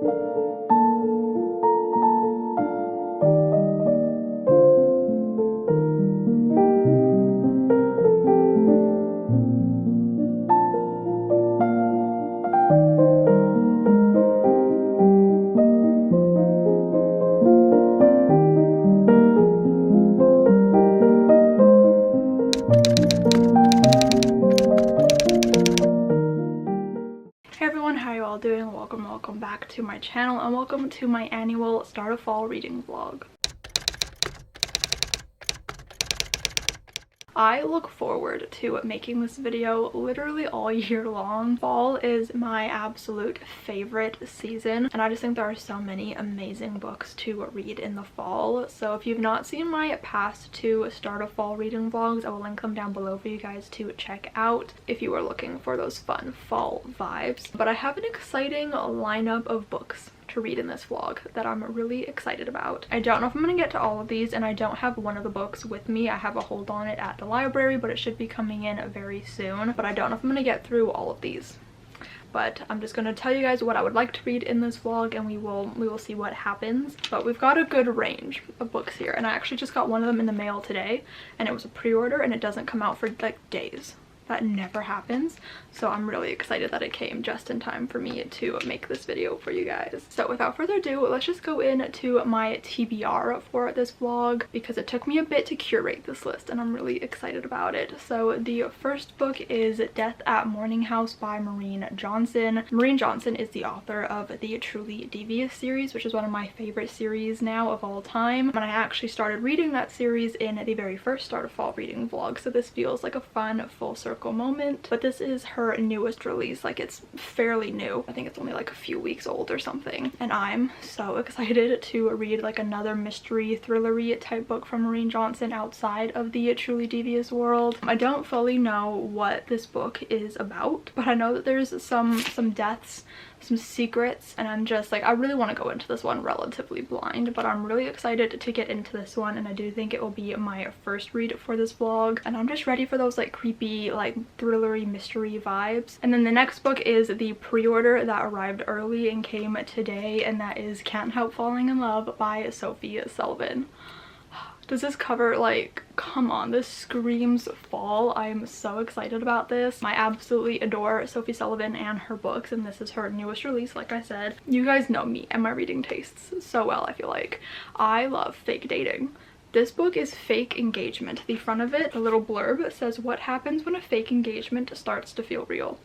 Doing? Welcome back to my channel, and welcome to my annual start of fall reading vlog. I look forward to making this video literally all year long. Fall is my absolute favorite season, and I just think there are so many amazing books to read in the fall. So if you've not seen my past two start of fall reading vlogs, I will link them down below for you guys to check out if you are looking for those fun fall vibes. But I have an exciting lineup of books to read in this vlog that I'm really excited about. I don't know if I'm gonna get to all of these, and I don't have one of the books with me. I have a hold on it at the library, but it should be coming in very soon. But I don't know if I'm gonna get through all of these. But I'm just gonna tell you guys what I would like to read in this vlog, and we will see what happens. But we've got a good range of books here, and I actually just got one of them in the mail today, and it was a pre-order, and it doesn't come out for like days. That never happens, so I'm really excited that it came just in time for me to make this video for you guys. So without further ado, let's just go into my TBR for this vlog, because it took me a bit to curate this list and I'm really excited about it. So the first book is Death at Morning House by Maureen Johnson. Maureen Johnson is the author of the Truly Devious series, which is one of my favorite series now of all time, and I actually started reading that series in the very first start of fall reading vlog, so this feels like a fun full circle moment. But this is her newest release, like it's fairly new. I think it's only like a few weeks old or something, and I'm so excited to read like another mystery thrillery type book from Maureen Johnson outside of the Truly Devious world. I don't fully know what this book is about, but I know that there's some deaths, some secrets, and I'm just like, I really want to go into this one relatively blind, but I'm really excited to get into this one, and I do think it will be my first read for this vlog, and I'm just ready for those like creepy, like thrillery mystery vibes. And then the next book is the pre-order that arrived early and came today, and that is Can't Help Falling in Love by Sophie Sullivan. Does this cover, like, come on, this screams fall. I'm so excited about this. I absolutely adore Sophie Sullivan and her books, and this is her newest release, like I said. You guys know me and my reading tastes so well, I feel like. I love fake dating. This book is Fake Engagement. The front of it, the little blurb, says what happens when a fake engagement starts to feel real.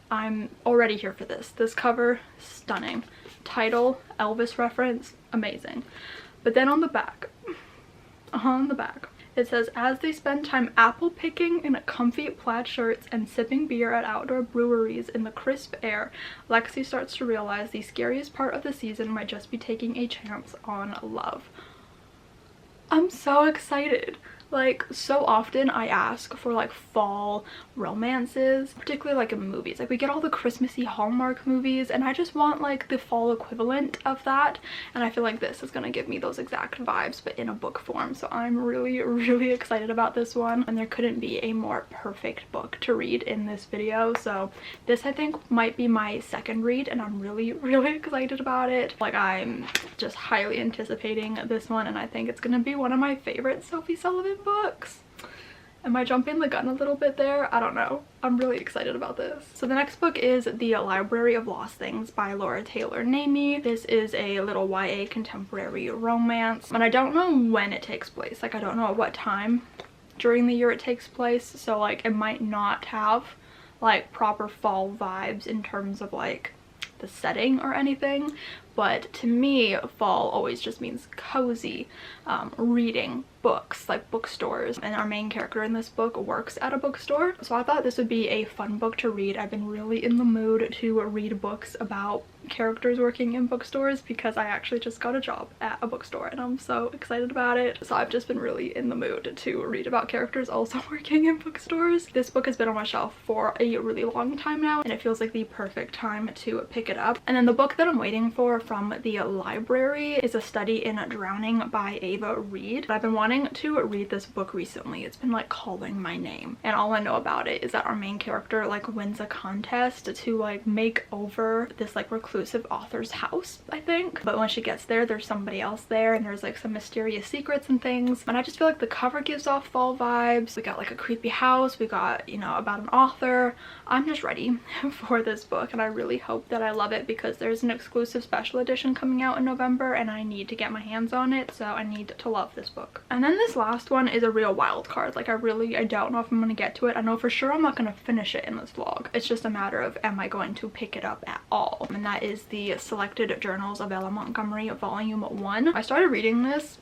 I'm already here for this. This cover, stunning. Title, Elvis reference, amazing. But then on the back, it says, as they spend time apple picking in comfy plaid shirts and sipping beer at outdoor breweries in the crisp air, Lexi starts to realize the scariest part of the season might just be taking a chance on love. I'm so excited. Like, so often I ask for like fall romances, particularly like in movies. Like, we get all the Christmassy Hallmark movies, and I just want like the fall equivalent of that, and I feel like this is gonna give me those exact vibes but in a book form. So I'm really excited about this one, and there couldn't be a more perfect book to read in this video. So this, I think, might be my second read, and I'm really excited about it. Like, I'm just highly anticipating this one, and I think it's gonna be one of my favorite Sophie Sullivan books. Am I jumping the gun a little bit there? I don't know. I'm really excited about this. So the next book is The Library of Lost Things by Laura Taylor Namey. This is a little YA contemporary romance, and I don't know when it takes place. Like, I don't know at what time during the year it takes place, so like it might not have like proper fall vibes in terms of like the setting or anything, but to me fall always just means cozy reading books, like bookstores, and our main character in this book works at a bookstore, so I thought this would be a fun book to read. I've been really in the mood to read books about characters working in bookstores because I actually just got a job at a bookstore and I'm so excited about it. So I've just been really in the mood to read about characters also working in bookstores. This book has been on my shelf for a really long time now, and it feels like the perfect time to pick it up. And then the book that I'm waiting for from the library is A Study in Drowning by Ava Reed. I've been wanting to read this book recently. It's been like calling my name, and all I know about it is that our main character like wins a contest to like make over this like reclusive author's house, I think. But when she gets there, there's somebody else there, and there's like some mysterious secrets and things. And I just feel like the cover gives off fall vibes. We got like a creepy house, we got, you know, about an author. I'm just ready for this book, and I really hope that I love it because there's an exclusive special edition coming out in November and I need to get my hands on it, so I need to love this book. And then this last one is a real wild card. Like I don't know if I'm gonna get to it. I know for sure I'm not gonna finish it in this vlog. It's just a matter of am I going to pick it up at all. And that is the Selected Journals of Ella Montgomery Volume 1. I started reading this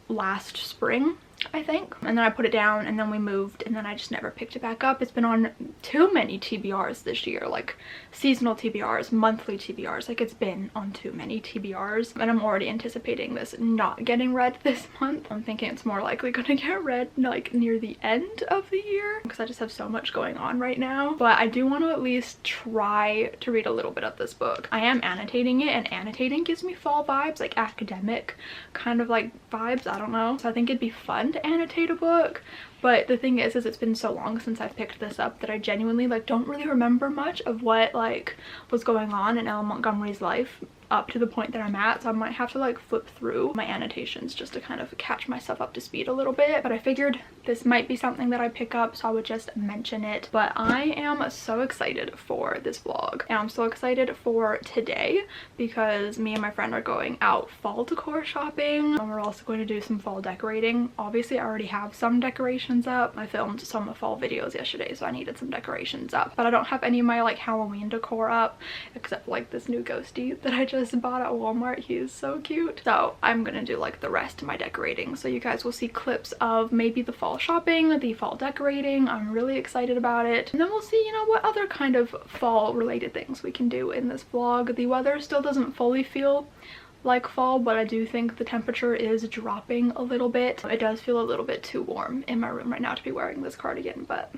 last spring, I think, and then I put it down, and then we moved, and then I just never picked it back up. It's been on too many TBRs this year, like seasonal TBRs, monthly TBRs. Like it's been on too many TBRs, and I'm already anticipating this not getting read this month. I'm thinking it's more likely gonna get read like near the end of the year because I just have so much going on right now. But I do want to at least try to read a little bit of this book. I am annotating it, and annotating gives me fall vibes, like academic kind of like vibes. I don't know, so I think it'd be fun to annotate a book. But the thing is it's been so long since I've picked this up that I genuinely like don't really remember much of what like was going on in Ella Montgomery's life up to the point that I'm at, so I might have to like flip through my annotations just to kind of catch myself up to speed a little bit. But I figured this might be something that I pick up, so I would just mention it. But I am so excited for this vlog, and I'm so excited for today because me and my friend are going out fall decor shopping, and we're also going to do some fall decorating. Obviously I already have some decorations up. I filmed some fall videos yesterday, so I needed some decorations up, but I don't have any of my like Halloween decor up except for like this new ghosty that I just bought at Walmart. He is so cute. So I'm gonna do like the rest of my decorating, so you guys will see clips of maybe the fall shopping, the fall decorating. I'm really excited about it, and then we'll see, you know, what other kind of fall related things we can do in this vlog. The weather still doesn't fully feel like fall, but I do think the temperature is dropping a little bit. It does feel a little bit too warm in my room right now to be wearing this cardigan, but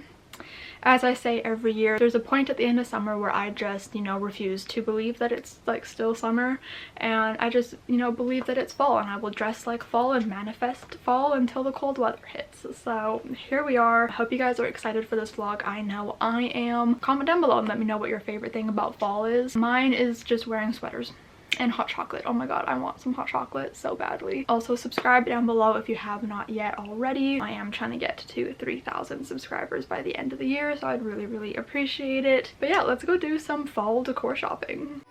as I say every year, there's a point at the end of summer where I just, you know, refuse to believe that it's like still summer, and I just, you know, believe that it's fall, and I will dress like fall and manifest fall until the cold weather hits. So here we are. I hope you guys are excited for this vlog. I know I am. Comment down below and let me know what your favorite thing about fall is. Mine is just wearing sweaters and hot chocolate. Oh my god, I want some hot chocolate so badly. Also subscribe down below if you have not yet already. I am trying to get to 3,000 subscribers by the end of the year, so I'd really appreciate it. But yeah, let's go do some fall decor shopping.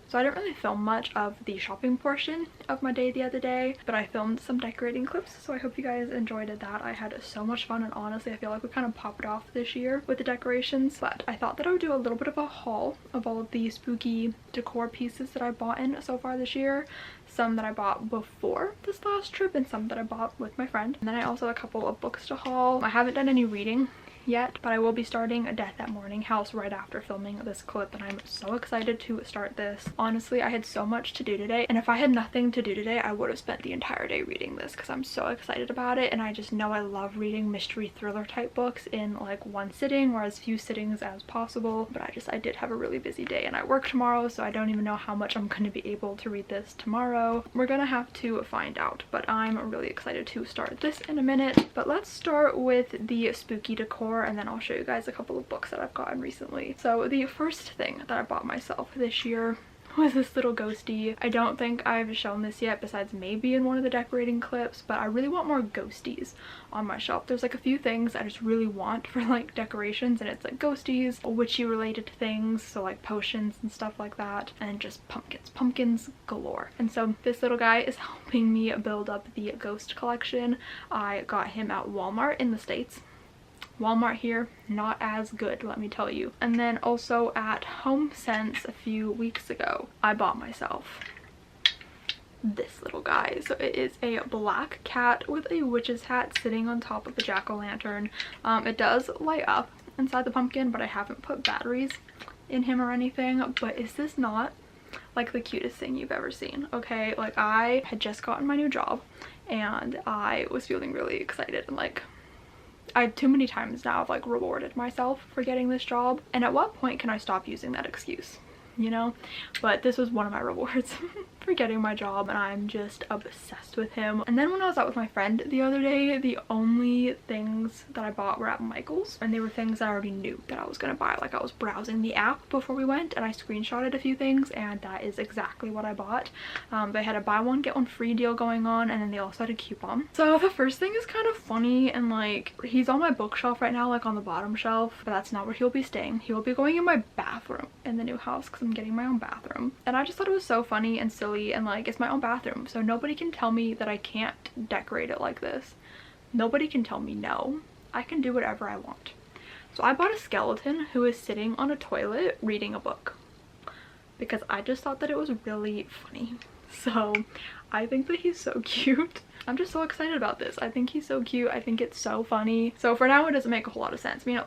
So I didn't really film much of the shopping portion of my day the other day, but I filmed some decorating clips, so I hope you guys enjoyed that. I had so much fun, and honestly I feel like we kind of popped off this year with the decorations. But I thought that I would do a little bit of a haul of all of the spooky decor pieces that I bought in so far this year. Some that I bought before this last trip and some that I bought with my friend. And then I also have a couple of books to haul. I haven't done any reading yet, but I will be starting Death at Morning House right after filming this clip, and I'm so excited to start this. Honestly, I had so much to do today, and if I had nothing to do today, I would have spent the entire day reading this because I'm so excited about it, and I just know I love reading mystery thriller type books in like one sitting or as few sittings as possible. But I did have a really busy day, and I work tomorrow, so I don't even know how much I'm going to be able to read this tomorrow. We're gonna have to find out, but I'm really excited to start this in a minute. But let's start with the spooky decor, and then I'll show you guys a couple of books that I've gotten recently. So the first thing that I bought myself this year was this little ghostie. I don't think I've shown this yet besides maybe in one of the decorating clips, but I really want more ghosties on my shelf. There's like a few things I just really want for like decorations, and it's like ghosties, witchy related things, so like potions and stuff like that, and just pumpkins galore. And so this little guy is helping me build up the ghost collection. I got him at Walmart in the States. Walmart here, not as good, let me tell you. And then also at HomeSense a few weeks ago, I bought myself this little guy. So it is a black cat with a witch's hat sitting on top of a jack-o'-lantern. It does light up inside the pumpkin, but I haven't put batteries in him or anything. But is this not like the cutest thing you've ever seen? Okay, like I had just gotten my new job and I was feeling really excited, and like too many times now I've like rewarded myself for getting this job, and at what point can I stop using that excuse, you know? But this was one of my rewards for getting my job, and I'm just obsessed with him. And then when I was out with my friend the other day, the only things that I bought were at Michael's, and they were things I already knew that I was gonna buy. Like I was browsing the app before we went and I screenshotted a few things, and that is exactly what I bought. They had a buy one get one free deal going on, and then they also had a coupon. So the first thing is kind of funny, and like he's on my bookshelf right now, like on the bottom shelf, but that's not where he'll be staying. He will be going in my bathroom in the new house because I'm getting my own bathroom. And I just thought it was so funny and silly, and like it's my own bathroom, so nobody can tell me that I can't decorate it like this. Nobody can tell me no. I can do whatever I want. So I bought a skeleton who is sitting on a toilet reading a book because I just thought that it was really funny. So I think that he's so cute. I'm just so excited about this. I think he's so cute. I think it's so funny. So for now, it doesn't make a whole lot of sense. I mean,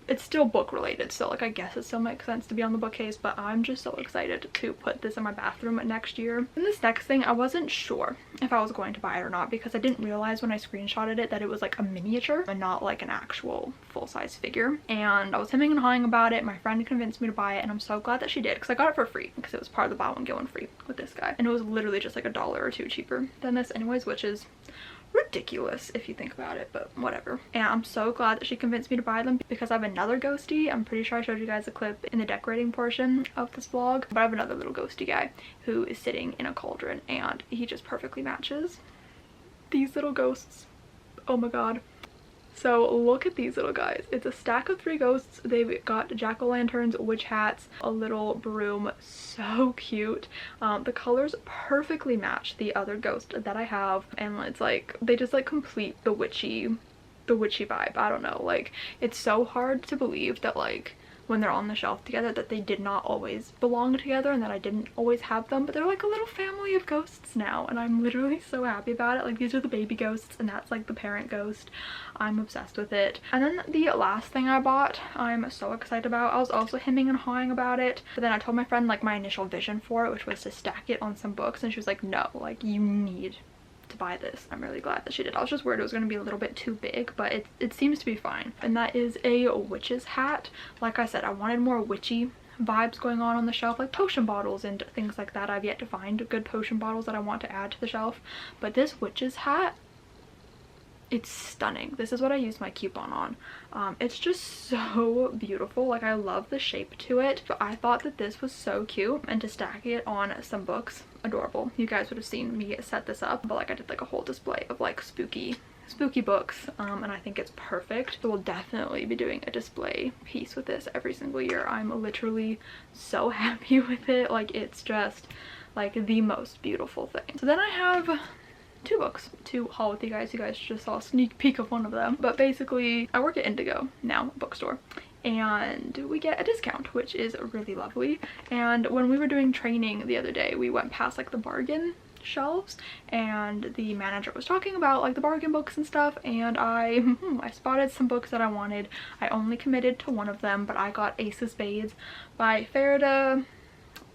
it's still book related, so like I guess it still makes sense to be on the bookcase, but I'm just so excited to put this in my bathroom next year. And this next thing, I wasn't sure if I was going to buy it or not because I didn't realize when I screenshotted it that it was like a miniature and not like an actual full-size figure. And I was hemming and hawing about it. My friend convinced me to buy it, and I'm so glad that she did because I got it for free because it was part of the buy one get one free with this guy, and it was literally just like $1 or $2 cheaper than this anyways, which is ridiculous if you think about it, but whatever. And I'm so glad that she convinced me to buy them because I have another ghostie. I'm pretty sure I showed you guys a clip in the decorating portion of this vlog, but I have another little ghostie guy who is sitting in a cauldron, and he just perfectly matches these little ghosts. Oh my god. So look at these little guys. It's a stack of 3 ghosts. They've got jack-o'-lanterns, witch hats, a little broom. So cute. The colors perfectly match the other ghost that I have, and it's like they just like complete the witchy vibe. I don't know, like it's so hard to believe that like when they're on the shelf together that they did not always belong together and that I didn't always have them, but they're like a little family of ghosts now, and I'm literally so happy about it. Like these are the baby ghosts and that's like the parent ghost. I'm obsessed with it. And then the last thing I bought, I'm so excited about. I was also hemming and hawing about it, but then I told my friend like my initial vision for it, which was to stack it on some books, and she was like, no, like you need to buy this. I'm really glad that she did. I was just worried it was going to be a little bit too big, but it seems to be fine. And that is a witch's hat. Like I said, I wanted more witchy vibes going on the shelf, like potion bottles and things like that. I've yet to find good potion bottles that I want to add to the shelf, but this witch's hat, it's stunning. This is what I used my coupon on. It's just so beautiful. Like I love the shape to it, but I thought that this was so cute, and to stack it on some books, adorable. You guys would have seen me set this up, but like I did like a whole display of like spooky books, and I think it's perfect. So we'll definitely be doing a display piece with this every single year. I'm literally so happy with it. Like it's just like the most beautiful thing. So then I have 2 books to haul with you guys. You guys just saw a sneak peek of one of them, but basically I work at Indigo now, bookstore, and we get a discount, which is really lovely. And when we were doing training the other day, we went past like the bargain shelves, and the manager was talking about like the bargain books and stuff, and I spotted some books that I wanted. I only committed to one of them, but I got Ace of Spades by Farida.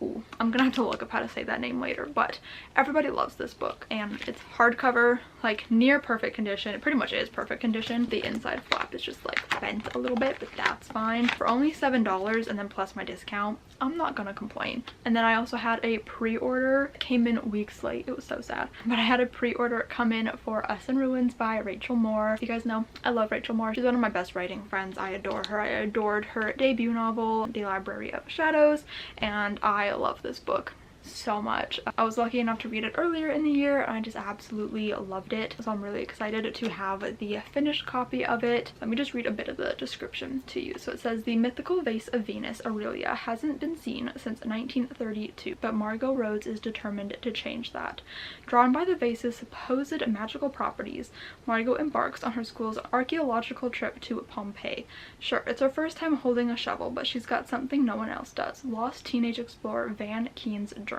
Ooh, I'm gonna have to look up how to say that name later, but everybody loves this book, and it's hardcover, like near perfect condition. It pretty much is perfect condition. The inside flap is just like bent a little bit, but that's fine. For only $7 and then plus my discount, I'm not gonna complain. And then I also had a pre-order. It came in weeks late. It was so sad, but I had a pre-order come in for Us in Ruins by Rachel Moore. You guys know I love Rachel Moore. She's one of my best writing friends. I adore her. I adored her debut novel, The Library of Shadows, and I love this book so much. I was lucky enough to read it earlier in the year, and I just absolutely loved it, so I'm really excited to have the finished copy of it. Let me just read a bit of the description to you. So it says, the mythical vase of Venus Aurelia hasn't been seen since 1932, but Margot Rhodes is determined to change that. Drawn by the vase's supposed magical properties, Margot embarks on her school's archaeological trip to Pompeii. Sure, it's her first time holding a shovel, but she's got something no one else does: lost teenage explorer Van Keen's journal.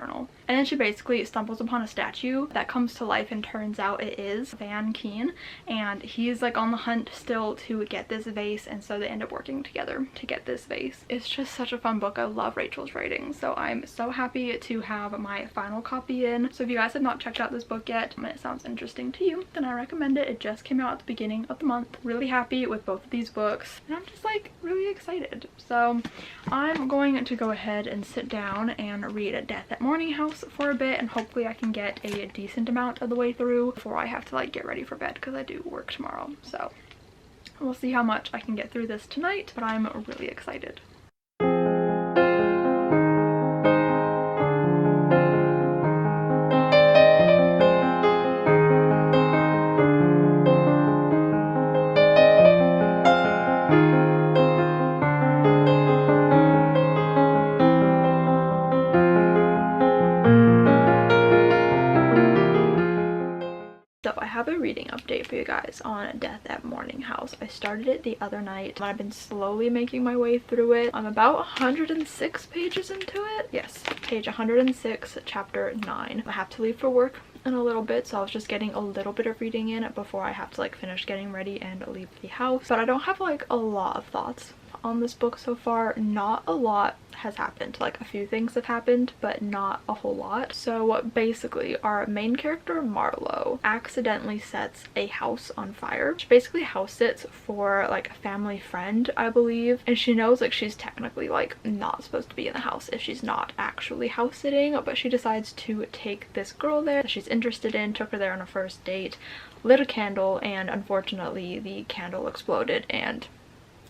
And then she basically stumbles upon a statue that comes to life, and turns out it is Van Keen, and he's like on the hunt still to get this vase, and so they end up working together to get this vase. It's just such a fun book. I love Rachel's writing, so I'm so happy to have my final copy in. So if you guys have not checked out this book yet and it sounds interesting to you, then I recommend it. It just came out at the beginning of the month. Really happy with both of these books, and I'm just like really excited. So I'm going to go ahead and sit down and read Death at Morning House for a bit, and hopefully I can get a decent amount of the way through before I have to like get ready for bed, because I do work tomorrow. So we'll see how much I can get through this tonight, but I'm really excited. So I have a reading update for you guys on Death at Morning House. I started it the other night, and I've been slowly making my way through it. I'm about 106 pages into it. Yes, page 106, chapter 9. I have to leave for work in a little bit, so I was just getting a little bit of reading in before I have to like finish getting ready and leave the house. But I don't have like a lot of thoughts on this book so far. Not a lot has happened. Like a few things have happened, but not a whole lot. So basically our main character Marlo accidentally sets a house on fire. She basically house sits for like a family friend, I believe, and she knows like she's technically like not supposed to be in the house if she's not actually house sitting, but she decides to take this girl there that she's interested in, took her there on a first date, lit a candle, and unfortunately the candle exploded and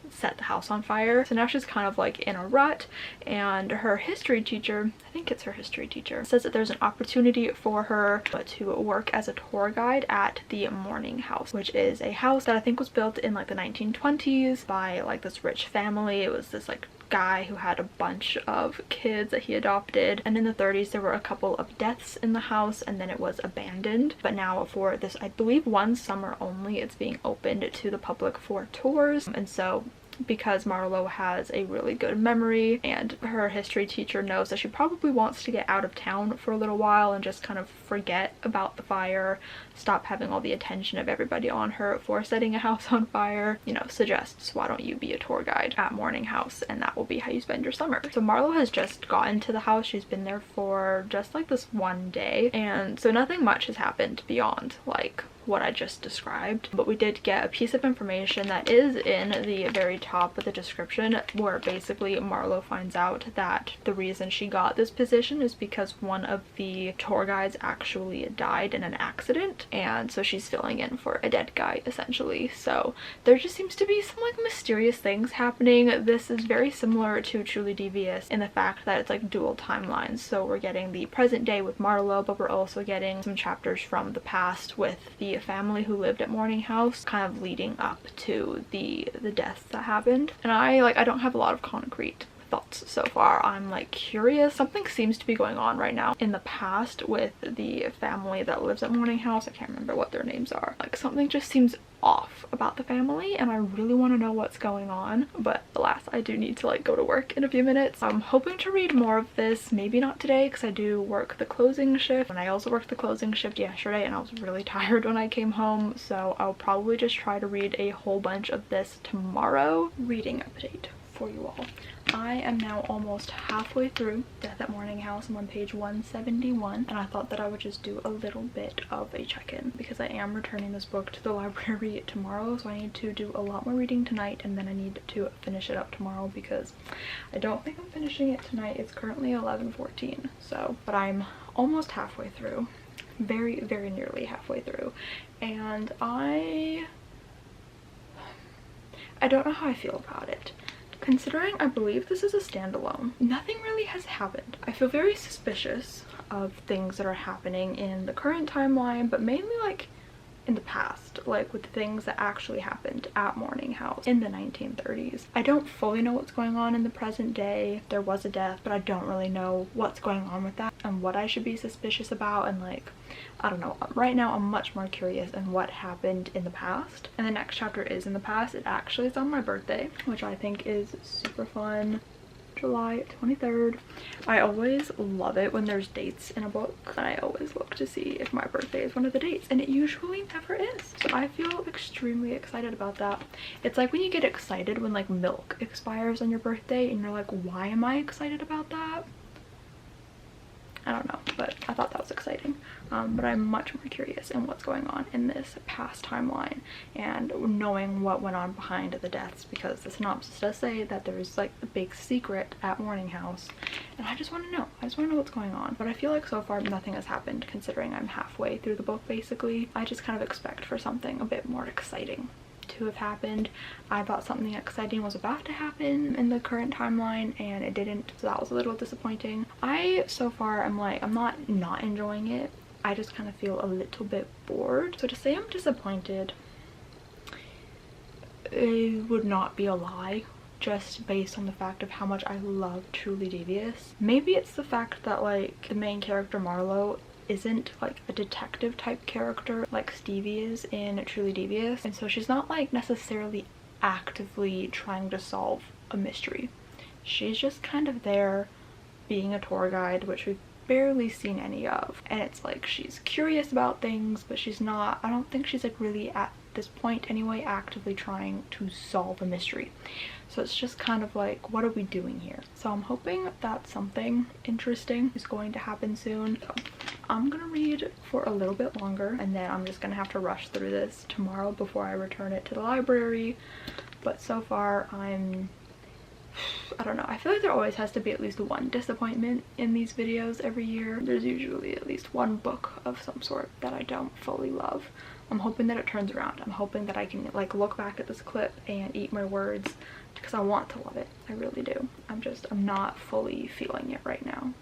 set the house on fire. So now she's kind of like in a rut, and her history teacher, I think it's her history teacher, says that there's an opportunity for her to work as a tour guide at the Morning House, which is a house that I think was built in like the 1920s by like this rich family. It was this like guy who had a bunch of kids that he adopted, and in the 30s there were a couple of deaths in the house, and then it was abandoned. But now for this, I believe one summer only, it's being opened to the public for tours. And so because Marlo has a really good memory, and her history teacher knows that she probably wants to get out of town for a little while and just kind of forget about the fire, stop having all the attention of everybody on her for setting a house on fire, you know, suggests, why don't you be a tour guide at Morning House, and that will be how you spend your summer. So Marlo has just gotten to the house. She's been there for just like this one day, and so nothing much has happened beyond like what I just described, but we did get a piece of information that is in the very top of the description, where basically Marlo finds out that the reason she got this position is because one of the tour guides actually died in an accident, and so she's filling in for a dead guy essentially. So there just seems to be some like mysterious things happening. This is very similar to Truly Devious in the fact that it's like dual timelines. So we're getting the present day with Marlo, but we're also getting some chapters from the past with the family who lived at Morning House, kind of leading up to the deaths that happened. And I don't have a lot of concrete thoughts so far. I'm like curious. Something seems to be going on right now in the past with the family that lives at Morning House. I can't remember what their names are. Like something just seems off about the family and I really want to know what's going on, but alas, I do need to like go to work in a few minutes. I'm hoping to read more of this, maybe not today because I do work the closing shift, and I also worked the closing shift yesterday and I was really tired when I came home, so I'll probably just try to read a whole bunch of this tomorrow. Reading update for you all. I am now almost halfway through Death at Morning House. I'm on page 171 and I thought that I would just do a little bit of a check-in because I am returning this book to the library tomorrow, so I need to do a lot more reading tonight and then I need to finish it up tomorrow because I don't think I'm finishing it tonight. It's currently 11:14, so, but I'm almost halfway through, very nearly halfway through, and I don't know how I feel about it. Considering I believe this is a standalone, nothing really has happened. I feel very suspicious of things that are happening in the current timeline, but mainly like in the past, like with the things that actually happened at Morning House in the 1930s. I don't fully know what's going on in the present day. There was a death, but I don't really know what's going on with that and what I should be suspicious about, and like, I don't know. Right now I'm much more curious in what happened in the past, and the next chapter is in the past. It actually is on my birthday, which I think is super fun. July 23rd. I always love it when there's dates in a book, and I always look to see if my birthday is one of the dates, and it usually never is, so I feel extremely excited about that. It's like when you get excited when like milk expires on your birthday and you're like, why am I excited about that? I don't know, but I thought that was exciting. But I'm much more curious in what's going on in this past timeline and knowing what went on behind the deaths, because the synopsis does say that there's like a big secret at Morning House, and I just want to know. I just want to know what's going on. But I feel like so far nothing has happened, considering I'm halfway through the book basically. I just kind of expect for something a bit more exciting to have happened. I thought something exciting was about to happen in the current timeline and it didn't, so that was a little disappointing. So far I'm not enjoying it. I just kind of feel a little bit bored. So to say I'm disappointed, it would not be a lie, just based on the fact of how much I love Truly Devious. Maybe it's the fact that like the main character Marlowe isn't like a detective type character like Stevie is in Truly Devious, and so she's not like necessarily actively trying to solve a mystery. She's just kind of there being a tour guide, which we've barely seen any of, and it's like she's curious about things, but she's not, I don't think she's like really at this point anyway actively trying to solve a mystery. So it's just kind of like, what are we doing here? So I'm hoping that something interesting is going to happen soon. So I'm gonna read for a little bit longer and then I'm just gonna have to rush through this tomorrow before I return it to the library. But so far I don't know, I feel like there always has to be at least one disappointment in these videos every year. There's usually at least one book of some sort that I don't fully love. I'm hoping that it turns around. I'm hoping that I can like look back at this clip and eat my words, because I want to love it. I really do. I'm not fully feeling it right now.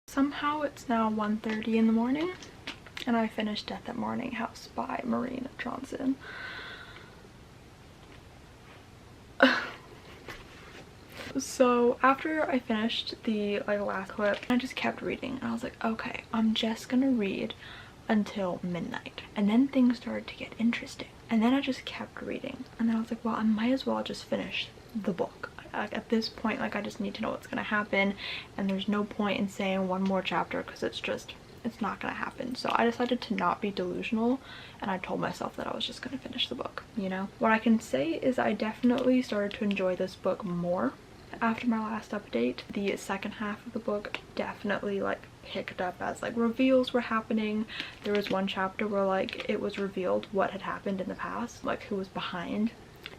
Somehow it's now 1:30 in the morning and I finished Death at Morning House by Maureen Johnson. So after I finished the like last clip, I just kept reading and I was like, okay, I'm just gonna read until midnight, and then things started to get interesting, and then I just kept reading, and then I was like, well, I might as well just finish the book. At this point, like, I just need to know what's gonna happen, and there's no point in saying one more chapter because it's not gonna happen. So I decided to not be delusional, and I told myself that I was just gonna finish the book, you know? What I can say is I definitely started to enjoy this book more after my last update. The second half of the book definitely like picked up as like reveals were happening. There was one chapter where like it was revealed what had happened in the past, like who was behind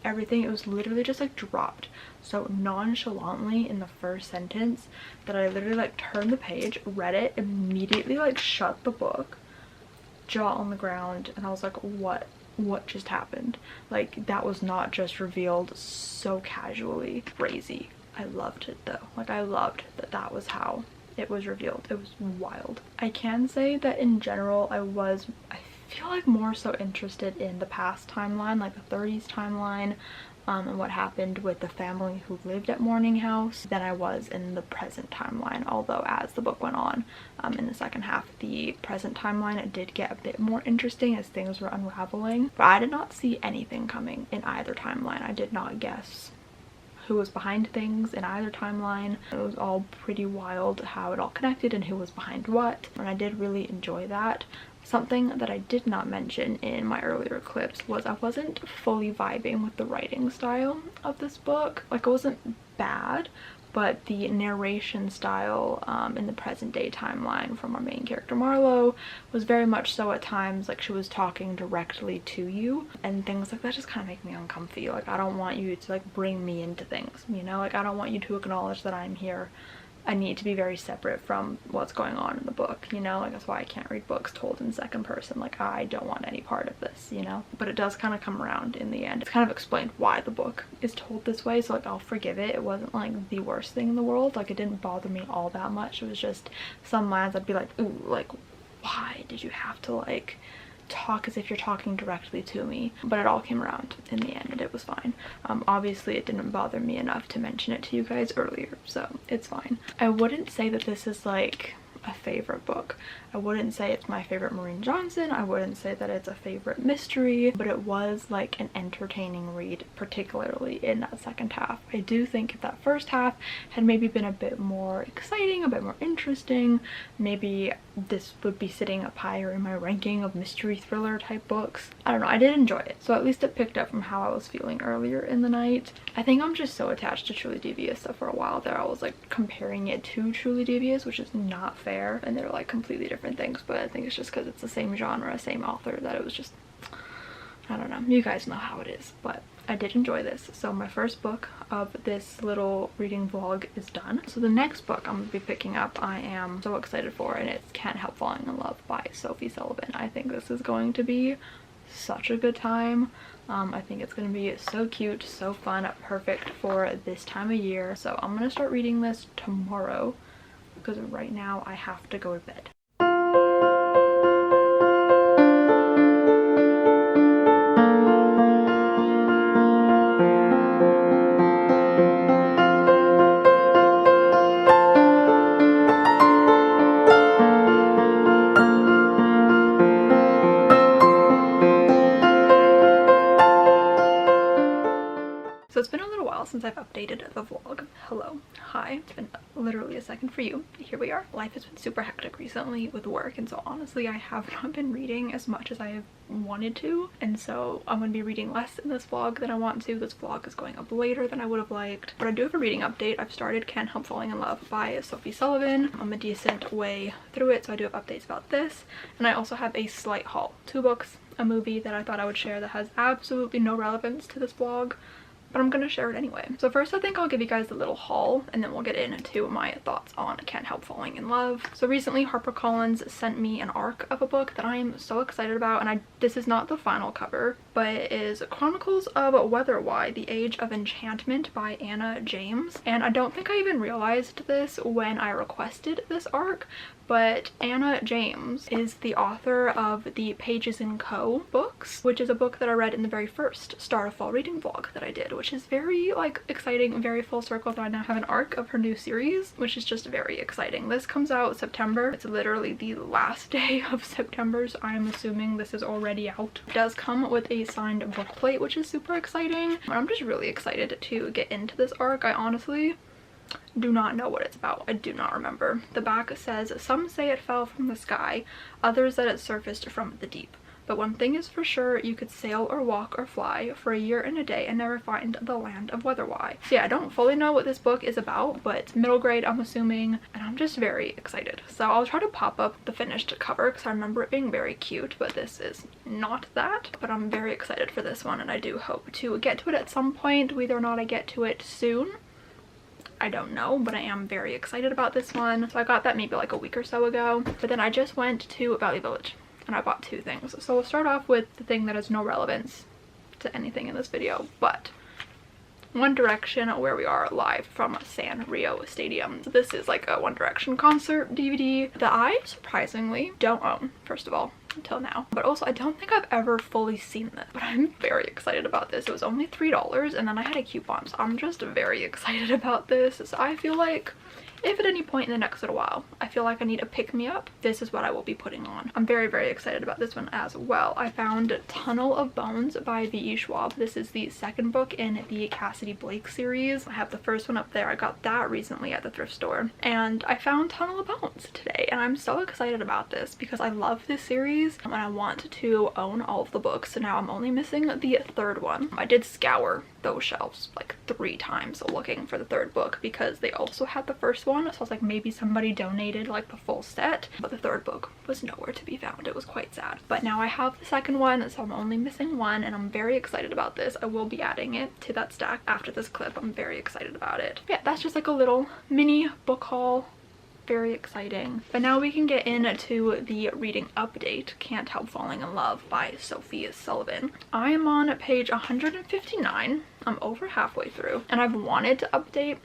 everything. It was literally just like dropped so nonchalantly in the first sentence that I literally like turned the page, read it, immediately like shut the book, jaw on the ground, and I was like, what just happened? Like, that was not just revealed so casually. Crazy. I loved it though. Like, I loved that that was how it was revealed. It was wild. I can say that in general I feel like more so interested in the past timeline, like the 30s timeline, and what happened with the family who lived at Morning House than I was in the present timeline. Although as the book went on, in the second half, the present timeline, it did get a bit more interesting as things were unraveling. But I did not see anything coming in either timeline. I did not guess who was behind things in either timeline. It was all pretty wild how it all connected and who was behind what, and I did really enjoy that. Something that I did not mention in my earlier clips was I wasn't fully vibing with the writing style of this book. Like, it wasn't bad, but the narration style in the present day timeline from our main character Marlo was very much so at times like she was talking directly to you, and things like that just kind of make me uncomfy. Like, I don't want you to like bring me into things, you know? Like, I don't want you to acknowledge that I'm here. I need to be very separate from what's going on in the book, you know? Like, that's why I can't read books told in second person. Like, I don't want any part of this, you know? But it does kind of come around in the end. It's kind of explained why the book is told this way, so like I'll forgive it. It wasn't like the worst thing in the world. Like, it didn't bother me all that much. It was just some lines I'd be like, ooh, like, why did you have to like talk as if you're talking directly to me? But it all came around in the end and it was fine. Obviously it didn't bother me enough to mention it to you guys earlier, so it's fine. I wouldn't say that this is like a favorite book. I wouldn't say it's my favorite Maureen Johnson. I wouldn't say that it's a favorite mystery, but it was like an entertaining read, particularly in that second half. I do think if that first half had maybe been a bit more exciting, a bit more interesting, maybe this would be sitting up higher in my ranking of mystery thriller type books. I don't know, I did enjoy it, so at least it picked up from how I was feeling earlier in the night. I think I'm just so attached to Truly Devious that for a while there I was like comparing it to Truly Devious, which is not fair, and they're like completely different things, but I think it's just because it's the same genre, same author, that it was just, I don't know, you guys know how it is. But I did enjoy this. So my first book of this little reading vlog is done. So the next book I'm gonna be picking up, I am so excited for, and it's Can't Help Falling in Love by Sophie Sullivan. I think this is going to be such a good time. I think it's going to be so cute, so fun, perfect for this time of year. So I'm going to start reading this tomorrow because right now I have to go to bed. So it's been a little while since I've updated the vlog. Hello, hi, it's been literally a second for you. Here we are. Life has been super hectic recently with work, and so honestly I have not been reading as much as I have wanted to, and so I'm going to be reading less in this vlog than I want to. This vlog is going up later than I would have liked, but I do have a reading update. I've started Can't Help Falling in Love by Sophie Sullivan. I'm a decent way through it, so I do have updates about this, and I also have a slight haul. 2 books, a movie that I thought I would share that has absolutely no relevance to this vlog, but I'm gonna share it anyway. So first I think I'll give you guys a little haul, and then we'll get into my thoughts on Can't Help Falling in Love. So recently HarperCollins sent me an arc of a book that I am so excited about, and this is not the final cover, but it is Chronicles of Weatherwhy, The Age of Enchantment by Anna James. And I don't think I even realized this when I requested this arc, but Anna James is the author of the Pages & Co. books, which is a book that I read in the very first Start of Fall reading vlog that I did, which is very like exciting, very full circle that I now have an arc of her new series, which is just very exciting. This comes out September. It's literally the last day of September, so I'm assuming this is already out. It does come with a signed book plate, which is super exciting. I'm just really excited to get into this arc. I honestly do not know what it's about. I do not remember. The back says, some say it fell from the sky, others that it surfaced from the deep. But one thing is for sure, you could sail or walk or fly for a year and a day and never find the land of Weatherwhy. So yeah, I don't fully know what this book is about, but it's middle grade, I'm assuming, and I'm just very excited. So I'll try to pop up the finished cover because I remember it being very cute, but this is not that. But I'm very excited for this one, and I do hope to get to it at some point. Whether or not I get to it soon, I don't know, but I am very excited about this one. So I got that maybe like a week or so ago, but then I just went to Value Village and I bought 2 things. So we'll start off with the thing that has no relevance to anything in this video, but One Direction, Where We Are, live from Sanrio Stadium. So this is like a One Direction concert DVD that I surprisingly don't own, first of all. until now. But also, I don't think I've ever fully seen this, but I'm very excited about this. It was only $3 and then I had a coupon, so I'm just very excited about this. So I feel like if at any point in the next little while I feel like I need a pick-me-up, this is what I will be putting on. I'm very, very excited about this one as well. I found Tunnel of Bones by V.E. Schwab. This is the second book in the Cassidy Blake series. I have the first one up there. I got that recently at the thrift store. And I found Tunnel of Bones today, and I'm so excited about this because I love this series and I want to own all of the books. So now I'm only missing the third one. I did scour those shelves like 3 times looking for the third book because they also had the first one, so I was like, maybe somebody donated like the full set, but the third book was nowhere to be found. It was quite sad. But now I have the second one, so I'm only missing one, and I'm very excited about this. I will be adding it to that stack after this clip. I'm very excited about it. Yeah, that's just like a little mini book haul. Very exciting. But now we can get into the reading update. Can't Help Falling in Love by Sophie Sullivan. I am on page 159. I'm over halfway through, and I've wanted to update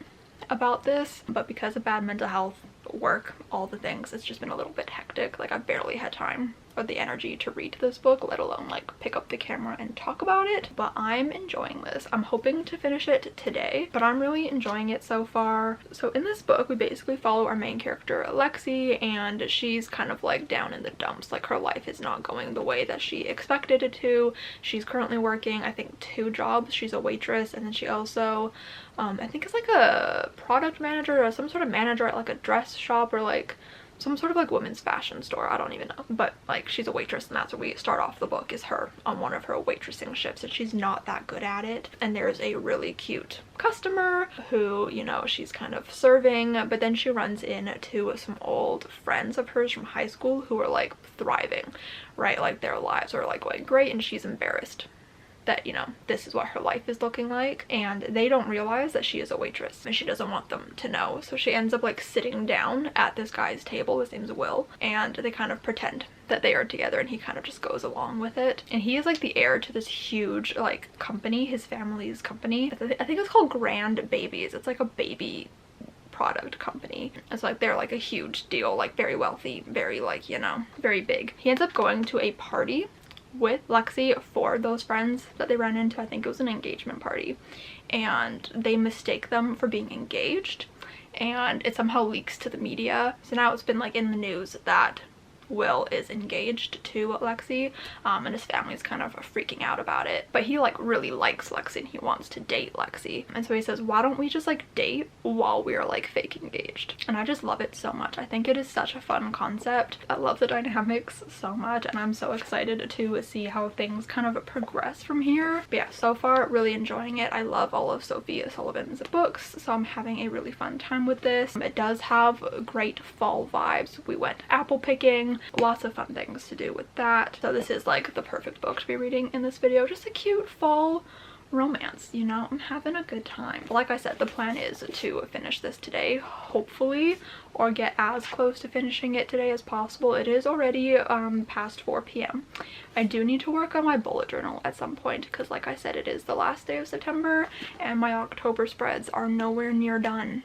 about this, but because of bad mental health, work, all the things, it's just been a little bit hectic. Like, I've barely had time or the energy to read this book, let alone like pick up the camera and talk about it. But I'm enjoying this. I'm hoping to finish it today, but I'm really enjoying it so far. So in this book, we basically follow our main character, Lexi, and she's kind of like down in the dumps. Like, her life is not going the way that she expected it to. She's currently working, I think, 2 jobs. She's a waitress, and then she also I think it's like a product manager or some sort of manager at like a dress shop or like some sort of like women's fashion store. I don't even know, but like, she's a waitress, and that's where we start off the book, is her on one of her waitressing shifts, and she's not that good at it. And there's a really cute customer who, you know, she's kind of serving, but then she runs into some old friends of hers from high school who are like thriving, right? Like, their lives are like going great, and she's embarrassed that, you know, this is what her life is looking like, and they don't realize that she is a waitress, and she doesn't want them to know. So she ends up like sitting down at this guy's table, his name's Will, and they kind of pretend that they are together, and he kind of just goes along with it. And he is like the heir to this huge like company, his family's company. I think it's called Grand Babies. It's like a baby product company. It's like, they're like a huge deal, like very wealthy, very like, you know, very big. He ends up going to a party with Lexi for those friends that they ran into. I think it was an engagement party, and they mistake them for being engaged, and it somehow leaks to the media. So now it's been like in the news that Will is engaged to Lexi, and his family's kind of freaking out about it. But he like really likes Lexi, and he wants to date Lexi, and so he says, why don't we just like date while we're like fake engaged? And I just love it so much. I think it is such a fun concept. I love the dynamics so much, and I'm so excited to see how things kind of progress from here. But yeah, so far really enjoying it. I love all of Sophie Sullivan's books, so I'm having a really fun time with this. It does have great fall vibes. We went apple picking, lots of fun things to do with that. So this is like the perfect book to be reading in this video. Just a cute fall romance, you know. I'm having a good time. But like I said, the plan is to finish this today, hopefully, or get as close to finishing it today as possible. It is already past 4 p.m. I do need to work on my bullet journal at some point, because like I said, it is the last day of September, and my October spreads are nowhere near done.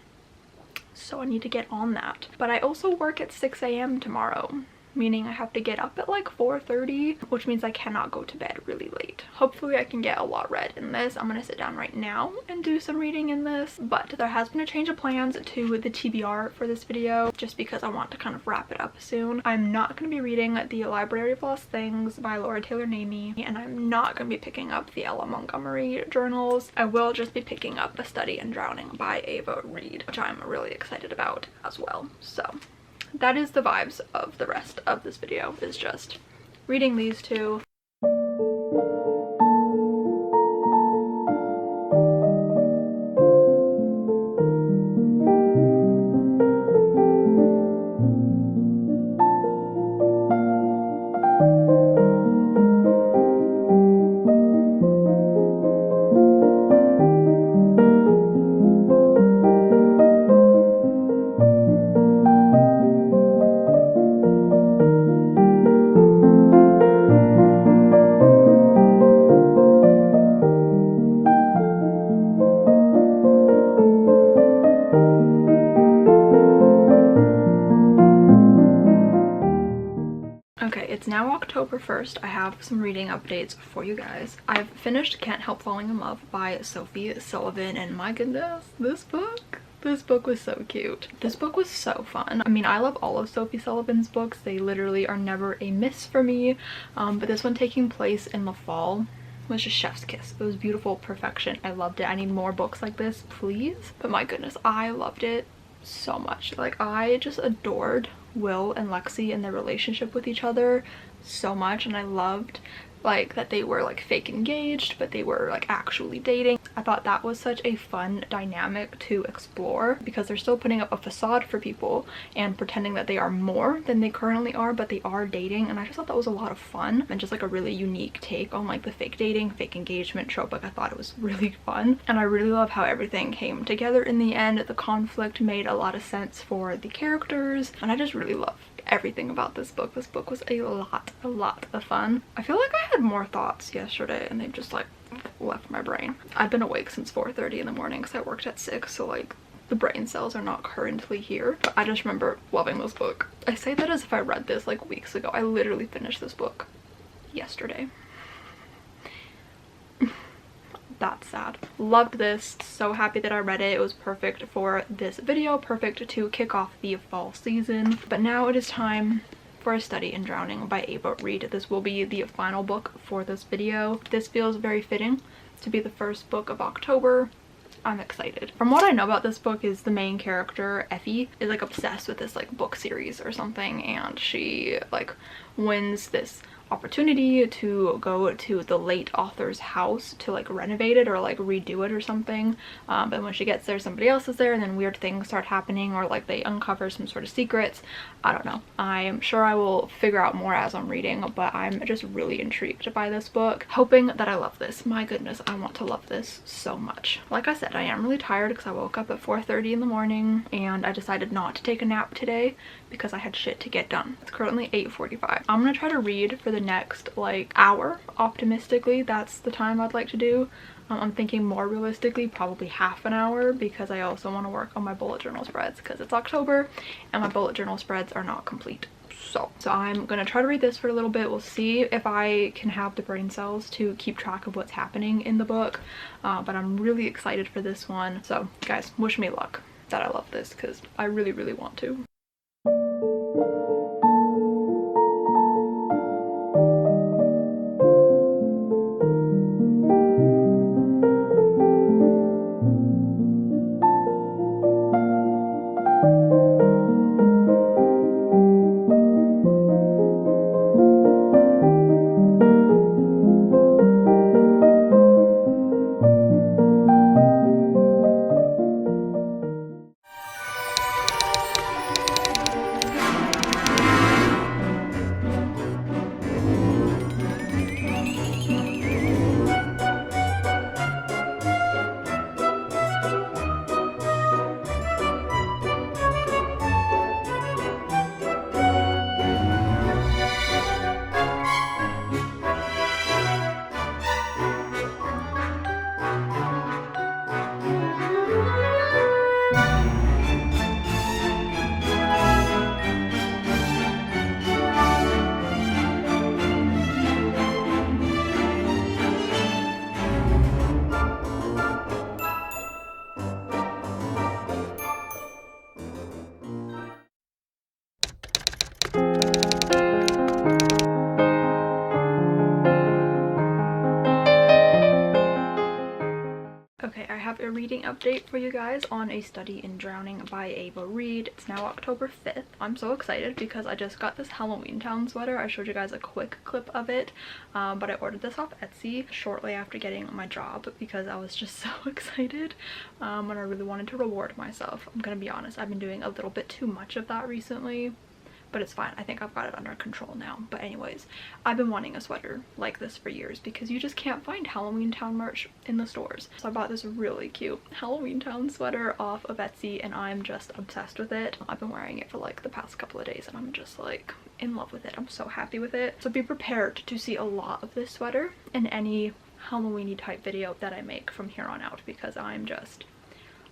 So I need to get on that. But I also work at 6 a.m. tomorrow, meaning I have to get up at like 4:30, which means I cannot go to bed really late. Hopefully I can get a lot read in this. I'm gonna sit down right now and do some reading in this, but there has been a change of plans to the TBR for this video, just because I want to kind of wrap it up soon. I'm not going to be reading The Library of Lost Things by Laura Taylor Namey, and I'm not going to be picking up the Ella Montgomery journals. I will just be picking up The Study in Drowning by Ava Reed, which I'm really excited about as well. So that is the vibes of the rest of this video, is just reading these two. It's now October 1st. I have some reading updates for you guys. I've finished Can't Help Falling in Love by Sophie Sullivan, and my goodness, this book was so cute. This book was so fun. I mean, I love all of Sophie Sullivan's books. They literally are never a miss for me, but this one taking place in the fall was just chef's kiss. It was beautiful perfection. I loved it. I need more books like this, please. But my goodness, I loved it so much. Like, I just adored Will and Lexi and their relationship with each other so much, and I loved like that they were like fake engaged but they were like actually dating. I thought that was such a fun dynamic to explore, because they're still putting up a facade for people and pretending that they are more than they currently are, but they are dating, and I just thought that was a lot of fun and just like a really unique take on like the fake dating, fake engagement trope. Like, I thought it was really fun, and I really love how everything came together in the end. The conflict made a lot of sense for the characters, and I just really love everything about this book. This book was a lot of fun. I feel like I had more thoughts yesterday and they've just like left my brain. I've been awake since 4:30 in the morning because I worked at 6, so like the brain cells are not currently here. But I just remember loving this book. I say that as if I read this like weeks ago. I literally finished this book yesterday. That's sad. Loved this. So happy that I read it. It was perfect for this video, perfect to kick off the fall season. But now it is time for A Study in Drowning by Ava Reid. This will be the final book for this video. This feels very fitting to be the first book of October. I'm excited. From what I know about this book is the main character, Effie, is like obsessed with this like book series or something, and she like wins this opportunity to go to the late author's house to like renovate it or like redo it or something, but when she gets there somebody else is there, and then weird things start happening, or like they uncover some sort of secrets. I don't know. I'm sure I will figure out more as I'm reading, but I'm just really intrigued by this book, hoping that I love this. My goodness, I want to love this so much. Like I said, I am really tired because I woke up at 4:30 in the morning and I decided not to take a nap today because I had shit to get done. It's currently 8:45. I'm gonna try to read for the next like hour. Optimistically, that's the time I'd like to do. I'm thinking more realistically probably half an hour, because I also want to work on my bullet journal spreads because it's October and my bullet journal spreads are not complete. So I'm gonna try to read this for a little bit. We'll see if I can have the brain cells to keep track of what's happening in the book, but I'm really excited for this one. So guys, wish me luck that I love this because I really want to. A reading update for you guys on A Study in Drowning by Ava Reid. It's now October 5th. I'm so excited because I just got this Halloween Town sweater. I showed you guys a quick clip of it, but I ordered this off Etsy shortly after getting my job because I was just so excited, and I really wanted to reward myself. I'm gonna be honest, I've been doing a little bit too much of that recently, but it's fine. I think I've got it under control now. But anyways, I've been wanting a sweater like this for years because you just can't find Halloween Town merch in the stores. So I bought this really cute Halloween Town sweater off of Etsy and I'm just obsessed with it. I've been wearing it for like the past couple of days and I'm just like in love with it. I'm so happy with it. So be prepared to see a lot of this sweater in any Halloween-y type video that I make from here on out because I'm just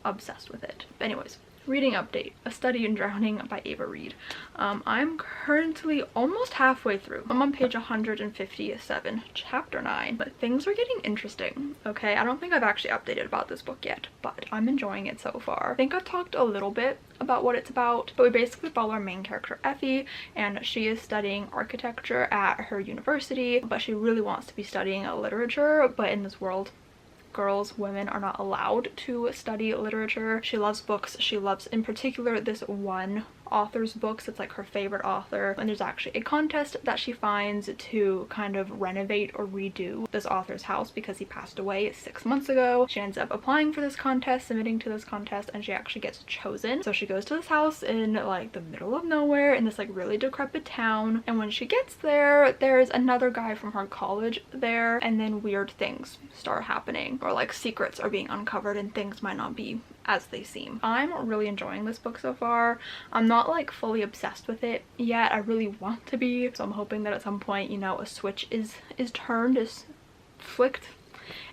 obsessed with it. But anyways, reading update, A Study in Drowning by Ava Reid. I'm currently almost halfway through. I'm on page 157, chapter 9, but things are getting interesting. Okay, I don't think I've actually updated about this book yet, but I'm enjoying it so far. I think I talked a little bit about what it's about, but we basically follow our main character Effie, and she is studying architecture at her university, but she really wants to be studying literature, but in this world, women are not allowed to study literature. She loves books. She loves in particular this one author's books. It's like her favorite author, and there's actually a contest that she finds to kind of renovate or redo this author's house because he passed away 6 months ago. She ends up applying for this contest, submitting to this contest, and she actually gets chosen. So she goes to this house in like the middle of nowhere in this like really decrepit town, and when she gets there, there's another guy from her college there, and then weird things start happening, or like secrets are being uncovered and things might not be as they seem. I'm really enjoying this book so far. I'm not like fully obsessed with it yet. I really want to be, so I'm hoping that at some point, you know, a switch is turned, is flicked,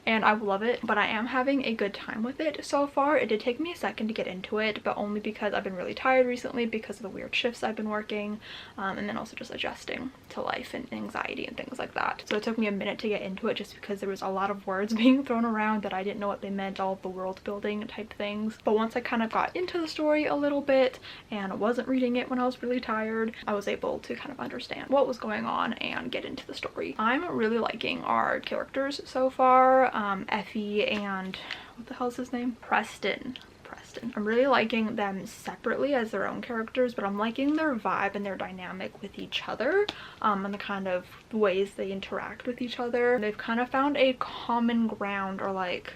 and I love it. But I am having a good time with it so far. It did take me a second to get into it, but only because I've been really tired recently because of the weird shifts I've been working, and then also just adjusting to life and anxiety and things like that. So it took me a minute to get into it just because there was a lot of words being thrown around that I didn't know what they meant, all of the world building type things. But once I kind of got into the story a little bit and wasn't reading it when I was really tired, I was able to kind of understand what was going on and get into the story. I'm really liking our characters so far. Effie and what the hell is his name? Preston. I'm really liking them separately as their own characters, but I'm liking their vibe and their dynamic with each other, and the kind of ways they interact with each other. They've kind of found a common ground, or like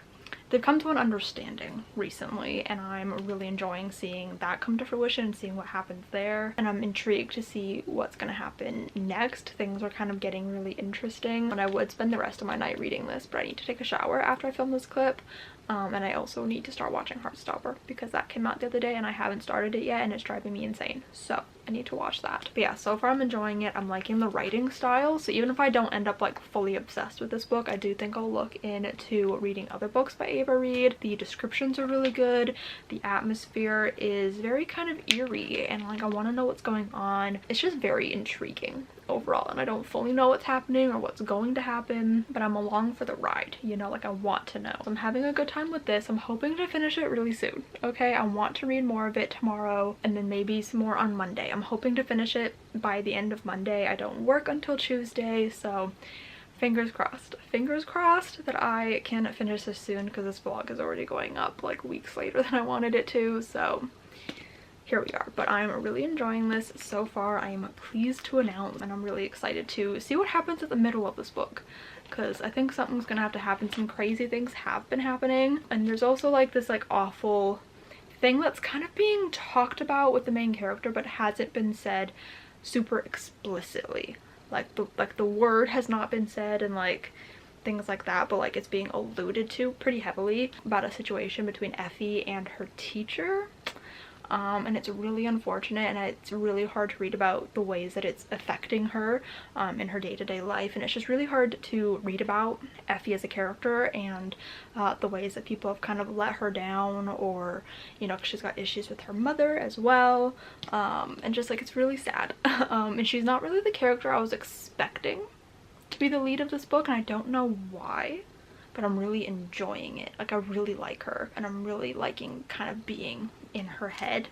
they've come to an understanding recently, and I'm really enjoying seeing that come to fruition and seeing what happens there, and I'm intrigued to see what's gonna happen next. Things are kind of getting really interesting, and I would spend the rest of my night reading this, but I need to take a shower after I film this clip. And I also need to start watching Heartstopper because that came out the other day and I haven't started it yet, and it's driving me insane. So I need to watch that. But yeah, so far I'm enjoying it. I'm liking the writing style. So even if I don't end up like fully obsessed with this book, I do think I'll look into reading other books by Ava Reid. The descriptions are really good. The atmosphere is very kind of eerie, and like I want to know what's going on. It's just very intriguing overall, and I don't fully know what's happening or what's going to happen, but I'm along for the ride, you know, like I want to know. I'm having a good time with this. I'm hoping to finish it really soon. Okay, I want to read more of it tomorrow and then maybe some more on Monday. I'm hoping to finish it by the end of Monday. I don't work until Tuesday, so fingers crossed that I can finish this soon, because this vlog is already going up like weeks later than I wanted it to. So here we are, but I'm really enjoying this so far. I am pleased to announce, and I'm really excited to see what happens at the middle of this book, because I think something's gonna have to happen. Some crazy things have been happening, and there's also like this like awful thing that's kind of being talked about with the main character, but hasn't been said super explicitly. Like the word has not been said, and like things like that, but like it's being alluded to pretty heavily about a situation between Effie and her teacher. And it's really unfortunate, and it's really hard to read about the ways that it's affecting her in her day-to-day life, and it's just really hard to read about Effie as a character, and the ways that people have kind of let her down, or you know, 'cause she's got issues with her mother as well, and just like it's really sad. And she's not really the character I was expecting to be the lead of this book, and I don't know why, but I'm really enjoying it. Like I really like her, and I'm really liking kind of being in her head.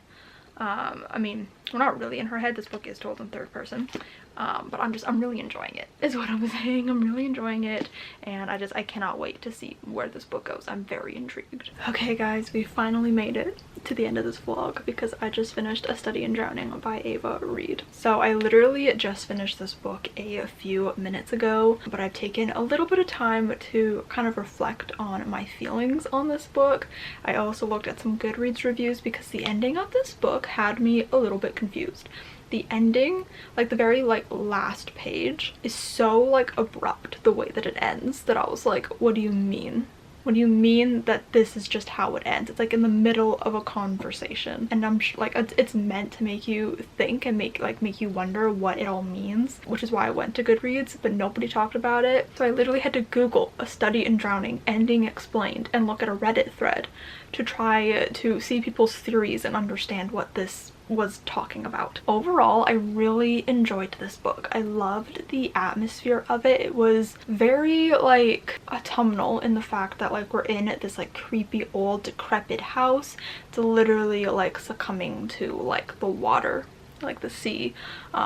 I mean, we're not really in her head. This book is told in third person, but I'm really enjoying it is what I'm saying. I'm really enjoying it, and I cannot wait to see where this book goes. I'm very intrigued. Okay guys, we finally made it to the end of this vlog, because I just finished A Study in Drowning by Ava Reid. So I literally just finished this book a few minutes ago, but I've taken a little bit of time to kind of reflect on my feelings on this book. I also looked at some Goodreads reviews, because the ending of this book had me a little bit confused. The ending, like the very like last page, is so like abrupt the way that it ends, that I was like, what do you mean what do you mean that this is just how it ends? It's like in the middle of a conversation, and I'm like, it's meant to make you think and make you wonder what it all means, which is why I went to Goodreads, but nobody talked about it. So I literally had to Google A Study in Drowning ending explained and look at a Reddit thread to try to see people's theories and understand what this was talking about. Overall, I really enjoyed this book. I loved the atmosphere of it. It was very like autumnal in the fact that like we're in this like creepy old decrepit house. It's literally like succumbing to like the water, like the sea.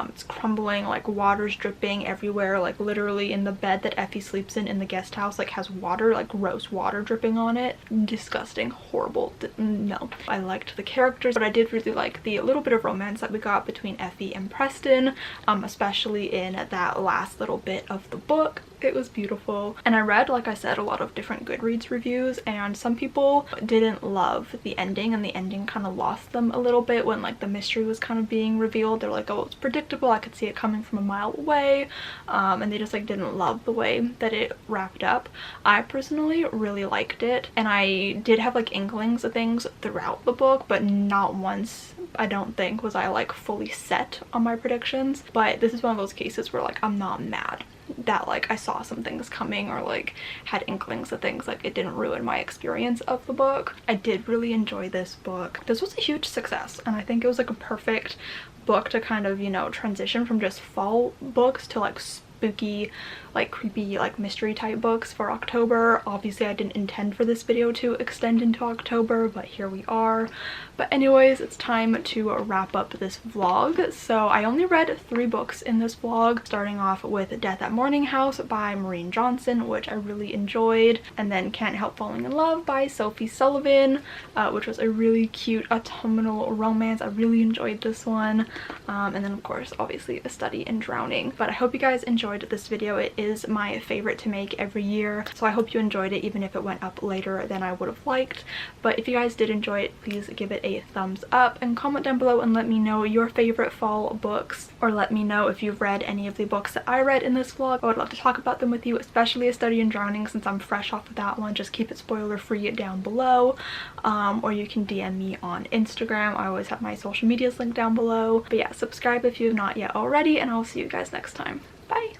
It's crumbling, like water's dripping everywhere, like literally in the bed that Effie sleeps in the guest house like has water, like gross water dripping on it. Disgusting, horrible. No. I liked the characters, but I did really like the little bit of romance that we got between Effie and Preston, especially in that last little bit of the book. It was beautiful. And I read, like I said, a lot of different Goodreads reviews, and some people didn't love the ending, and the ending kind of lost them a little bit when like the mystery was kind of being revealed. They're like, oh, it's predictable, I could see it coming from a mile away, and they just like didn't love the way that it wrapped up. I personally really liked it, and I did have like inklings of things throughout the book, but not once, I don't think, was I like fully set on my predictions. But this is one of those cases where like I'm not mad that like I saw some things coming or like had inklings of things. Like it didn't ruin my experience of the book. I did really enjoy this book. This was a huge success, and I think it was like a perfect book to kind of, you know, transition from just fall books to like spooky, like creepy, like mystery type books for October. Obviously I didn't intend for this video to extend into October, but here we are. But anyways, it's time to wrap up this vlog. So I only read 3 books in this vlog, starting off with Death at Morning House by Maureen Johnson, which I really enjoyed, and then Can't Help Falling in Love by Sophie Sullivan, which was a really cute autumnal romance. I really enjoyed this one. And then of course obviously A Study in Drowning. But I hope you guys enjoyed this video. It is my favorite to make every year, so I hope you enjoyed it, even if it went up later than I would have liked. But if you guys did enjoy it, please give it a thumbs up and comment down below and let me know your favorite fall books, or let me know if you've read any of the books that I read in this vlog. I would love to talk about them with you, especially A Study in Drowning, since I'm fresh off of that one. Just keep it spoiler free down below, or you can DM me on Instagram. I always have my social medias linked down below. But yeah, subscribe if you have not yet already, and I'll see you guys next time. Bye!